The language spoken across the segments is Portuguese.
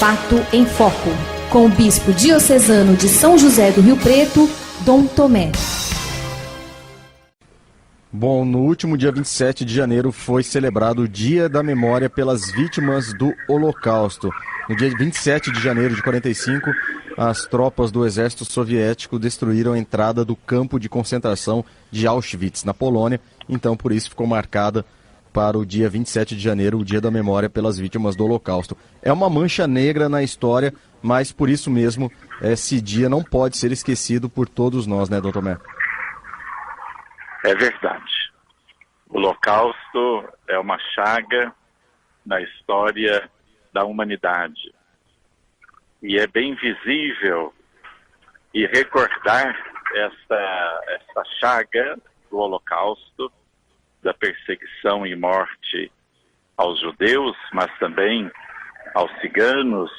Fato em Foco, com o bispo diocesano de São José do Rio Preto, Dom Tomé. Bom, no último dia 27 de janeiro foi celebrado o Dia da Memória pelas Vítimas do Holocausto. No dia 27 de janeiro de 45, as tropas do exército soviético destruíram a entrada do campo de concentração de Auschwitz, na Polônia. Então, por isso, ficou marcada para o dia 27 de janeiro, o Dia da Memória pelas Vítimas do Holocausto. É uma mancha negra na história, mas por isso mesmo, esse dia não pode ser esquecido por todos nós, né, doutor Tomé? É verdade. O Holocausto é uma chaga na história da humanidade. E é bem visível e recordar essa chaga do Holocausto, da perseguição e morte aos judeus, mas também aos ciganos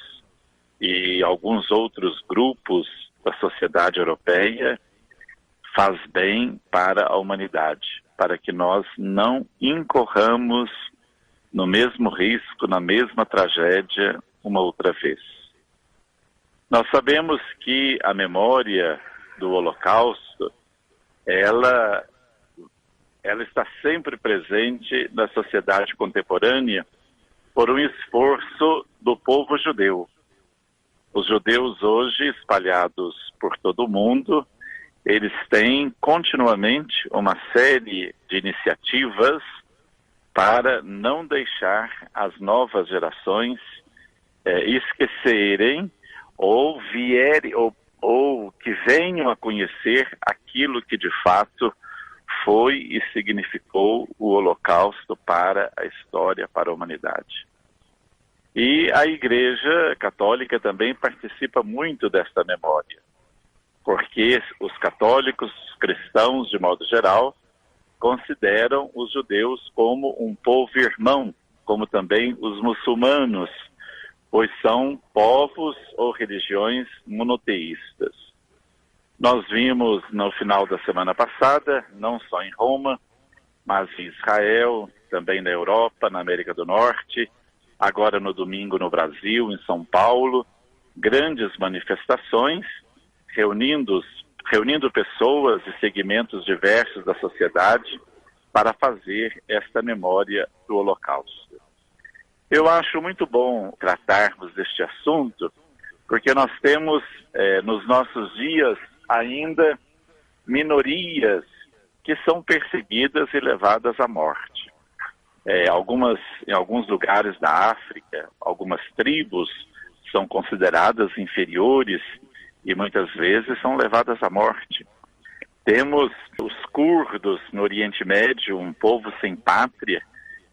e alguns outros grupos da sociedade europeia, faz bem para a humanidade, para que nós não incorramos no mesmo risco, na mesma tragédia, uma outra vez. Nós sabemos que a memória do Holocausto, ela está sempre presente na sociedade contemporânea por um esforço do povo judeu. Os judeus hoje, espalhados por todo o mundo, eles têm continuamente uma série de iniciativas para não deixar as novas gerações esquecerem ou que venham a conhecer aquilo que de fato foi e significou o Holocausto para a história, para a humanidade. E a Igreja Católica também participa muito desta memória, porque os católicos, os cristãos, de modo geral, consideram os judeus como um povo irmão, como também os muçulmanos, pois são povos ou religiões monoteístas. Nós vimos no final da semana passada, não só em Roma, mas em Israel, também na Europa, na América do Norte, agora no domingo no Brasil, em São Paulo, grandes manifestações, reunindo pessoas e segmentos diversos da sociedade para fazer esta memória do Holocausto. Eu acho muito bom tratarmos deste assunto, porque nós temos nos nossos dias ainda minorias que são perseguidas e levadas à morte. Em alguns lugares da África, algumas tribos são consideradas inferiores e muitas vezes são levadas à morte. Temos os curdos no Oriente Médio, um povo sem pátria,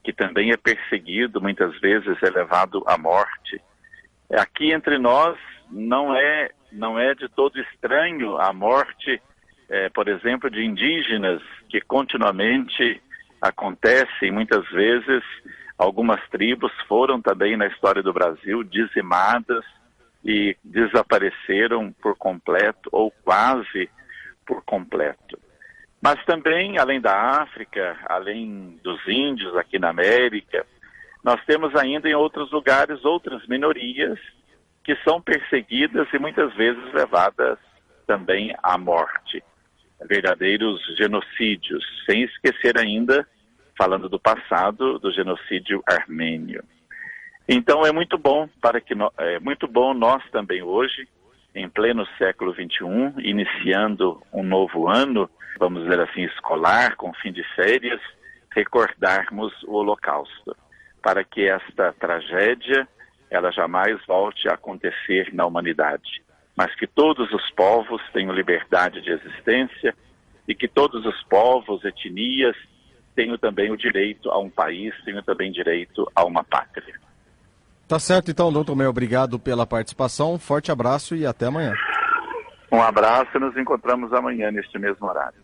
que também é perseguido, muitas vezes é levado à morte. Aqui entre nós não é de todo estranho a morte, por exemplo, de indígenas, que continuamente acontecem. Muitas vezes algumas tribos foram também na história do Brasil dizimadas e desapareceram por completo ou quase por completo. Mas também, além da África, além dos índios aqui na América, nós temos ainda em outros lugares outras minorias que são perseguidas e muitas vezes levadas também à morte. Verdadeiros genocídios, sem esquecer ainda, falando do passado, do genocídio armênio. Então é muito bom nós também hoje, em pleno século XXI, iniciando um novo ano, vamos dizer assim, escolar, com fim de férias, recordarmos o Holocausto, para que esta tragédia ela jamais volte a acontecer na humanidade, mas que todos os povos tenham liberdade de existência e que todos os povos, etnias, tenham também o direito a um país, tenham também direito a uma pátria. Tá certo, então, doutor Tomé, obrigado pela participação, forte abraço e até amanhã. Um abraço e nos encontramos amanhã neste mesmo horário.